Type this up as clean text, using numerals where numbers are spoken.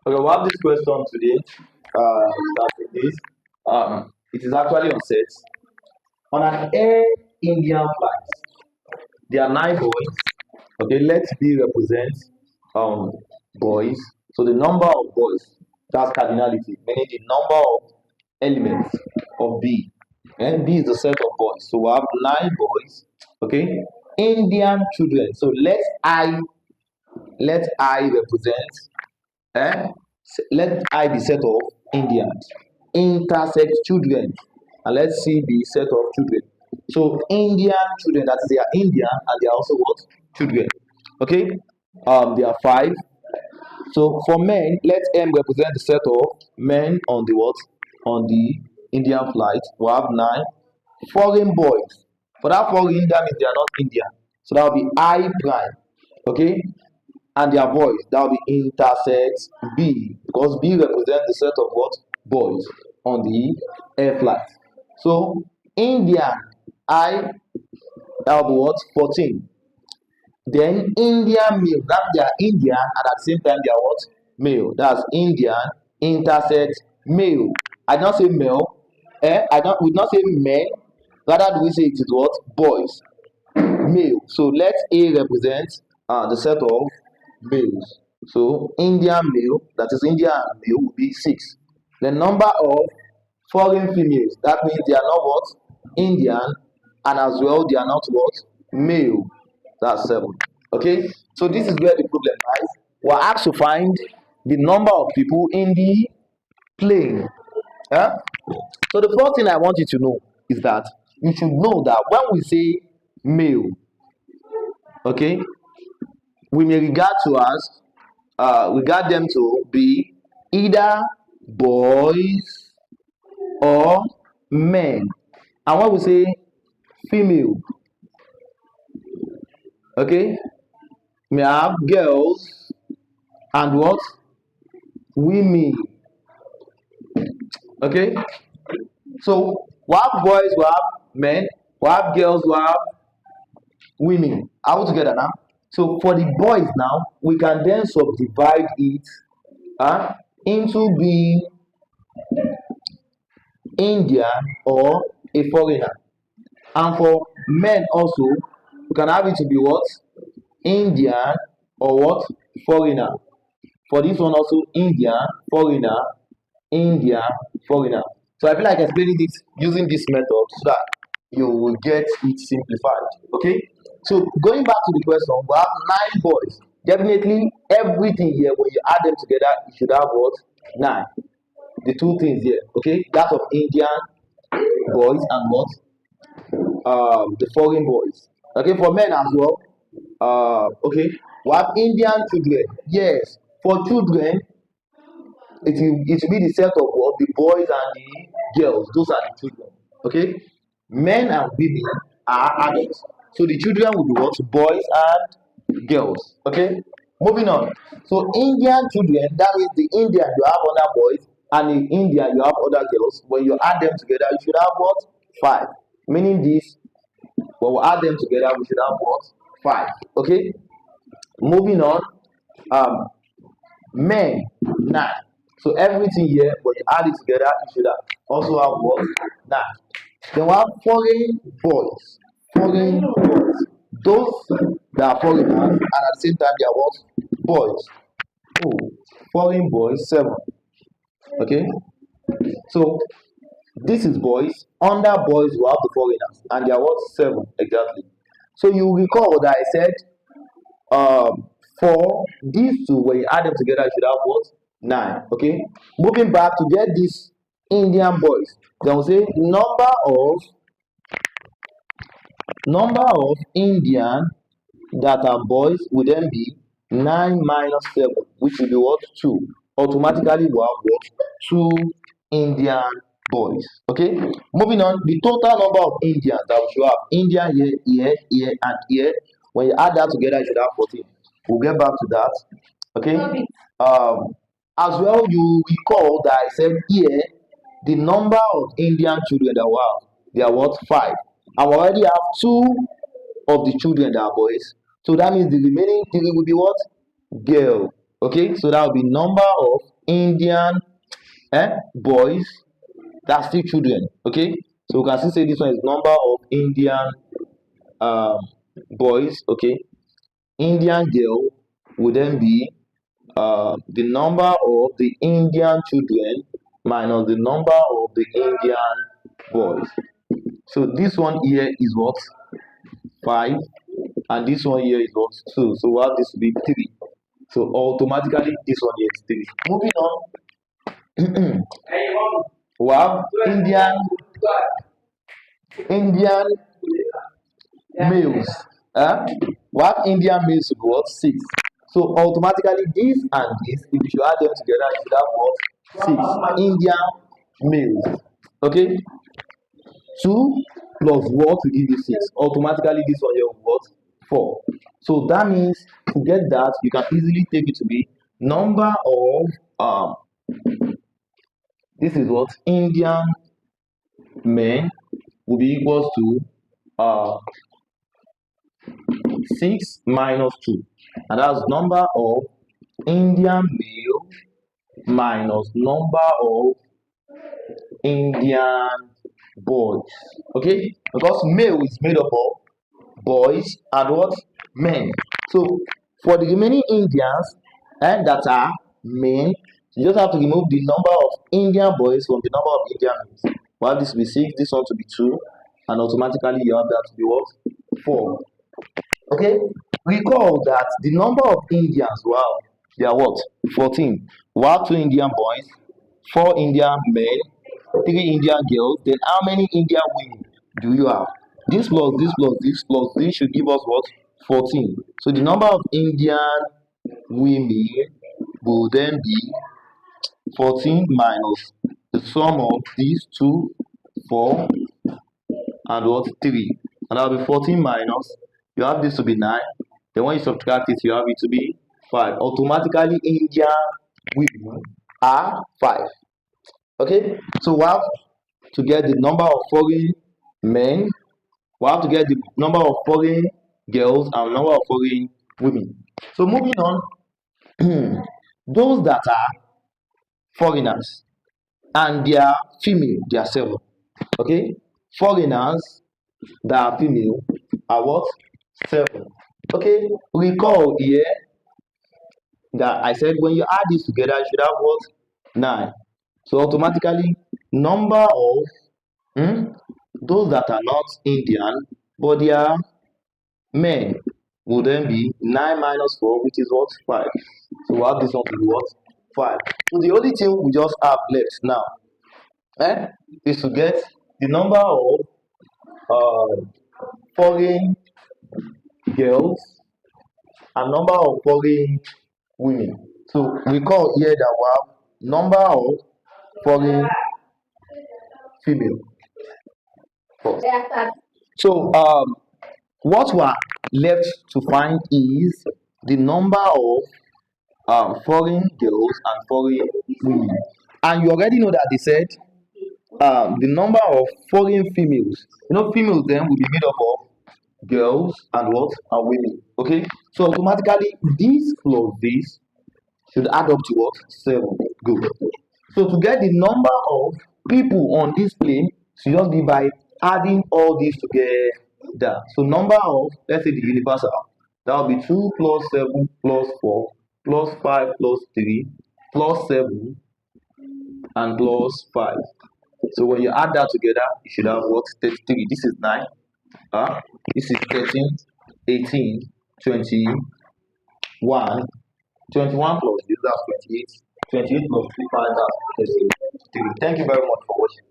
Okay, we have this question today. Start with this. It is actually on set. On an Air Indian flight, there are nine boys. Okay, let's B represent boys. So the number of boys, that's cardinality, meaning the number of elements of B. And B is the set of boys. So we have nine boys. Okay, Indian children. So let I represent let I be set of Indians. Intersex children. And let's see the set of children. So Indian children, that is they are Indian and they are also what? Children. Okay? There are five. So for men, let M represent the set of men on the what? On the Indian flight. We have nine. Foreign boys. For that foreign, that means they are not Indian. So that will be I prime. Okay? And their boys, that will be intersex B, because B represents the set of what? Boys on the air flight. So Indian I, that will be what? 14. Then Indian male, that they are Indian and at the same time they are what? Male. That's Indian intersex male. I don't say male. I don't we not say men, rather do we say it is what? Boys. Male. So let A represent the set of males. So Indian male, that is Indian male, will be six. The number of foreign females, that means they are not what? Indian, and as well they are not what? Male. That's seven. Okay? So this is where the problem lies. We're asked to find the number of people in the plane. Huh? So the first thing I want you to know is that you should know that when we say male, okay, we may regard them to be either boys or men. And when we say female, okay, we have girls and what? Women. Okay? So we have boys, we have men, we have girls, we have women. Are we together now? So for the boys now, we can then subdivide it into being Indian or a foreigner. And for men also, we can have it to be what? Indian or what? Foreigner. For this one also, Indian, foreigner, India, foreigner. So I feel like explaining this using this method so that you will get it simplified. Okay? So going back to the question, we have nine boys. Definitely everything here, when you add them together, you should have what? Nine. The two things here. Okay? That of Indian boys and what? The foreign boys. Okay, for men as well. Okay, we have Indian children. Yes, for children, it will be the set of what? The boys and the girls. Those are the children. Okay, men and women are adults. So the children will be what? Boys and girls. Okay, moving on. So Indian children, that means the Indian you have other boys and in India you have other girls. When you add them together, you should have what? Five. Meaning this, when we add them together, we should have what? Five. Okay. Moving on. Um, Men nine. So everything here, when you add it together, you should have also have what? Nine. Then we have foreign boys. Foreign boys. Those that are foreigners and at the same time they are what? Boys. Oh, foreign boys seven. Okay. So this is boys. Under boys, we have the foreigners, and they are what? Seven exactly. So you recall that I said for these two, when you add them together, you should have what? Nine. Okay. Moving back to get these Indian boys, then we say number of Indian that are boys will then be 9 - 7, which will be what? Two. Automatically, we have what? Two Indian boys. Okay. Moving on, the total number of Indians that we should have Indian here, here, here, and here. When you add that together, you should have 14. We'll get back to that. Okay. As well, you recall that I said here the number of Indian children that we have, they are what? Five. And we already have two of the children that are boys. So that means the remaining three will be what? Girl. Okay, so that will be number of Indian boys, that's still children. Okay, so we can still say this one is number of Indian um, boys. Okay, Indian girl would then be the number of the Indian children minus the number of the Indian boys. So this one here is what? 5, and this one here is what? 2. So we have this to be 3. So automatically this one here is 3. Moving on, we have Indian males. We have Indian males to be what? 6. So automatically this and this, if you should add them together, you should have what? 6 Indian males. Okay, 2 plus what will give you 6. Automatically this one here will what? 4. So that means to get that, you can easily take it to be number of this is what? Indian men will be equals to 6 minus 2, and that's number of Indian male minus number of Indian boys. Okay, because male is made up of boys and what? Men. So for the remaining Indians that are men, you just have to remove the number of Indian boys from the number of Indian men. We have this to be 6, this one to be 2, and automatically you have that to be what? 4. Okay, recall that the number of Indians, wow, they are what? 14. We have 2 Indian boys, 4 Indian men, 3 Indian girls. Then how many Indian women do you have? This plus this plus this plus this should give us what? 14. So the number of Indian women will then be 14 minus the sum of these 2, 4, and what? 3. And that will be 14 minus, you have this to be 9. Then when you subtract it, you have it to be 5. Automatically Indian women are 5. Okay, so we have to get the number of foreign men, we have to get the number of foreign girls and number of foreign women. So moving on, those that are foreigners and they are female, they are 7. Okay, foreigners that are female are what? 7. Okay, recall here that I said when you add this together, you should have what? 9. So automatically, number of those that are not Indian but they are men will then be 9 minus 4, which is what? 5. So we have this one to be what? 5. So the only thing we just have left now is to get the number of foreign girls and number of foreign women. So recall here that we have number of foreign female first. So what we are left to find is the number of foreign girls and foreign women. And you already know that they said the number of foreign females. Females then will be made up of girls and what? And women. Okay, so automatically this plus this should add up to what? 7. Good. So to get the number of people on this plane should just be by adding all these together. So number of, let's say the universal, that will be 2 plus 7 plus 4 plus 5 plus 3 plus 7 and plus 5. So when you add that together, you should have what? 33. This is 9. This is 13, 18, 21. 21 plus this, that's 28. 28 plus 3, that's 33. Thank you very much for watching.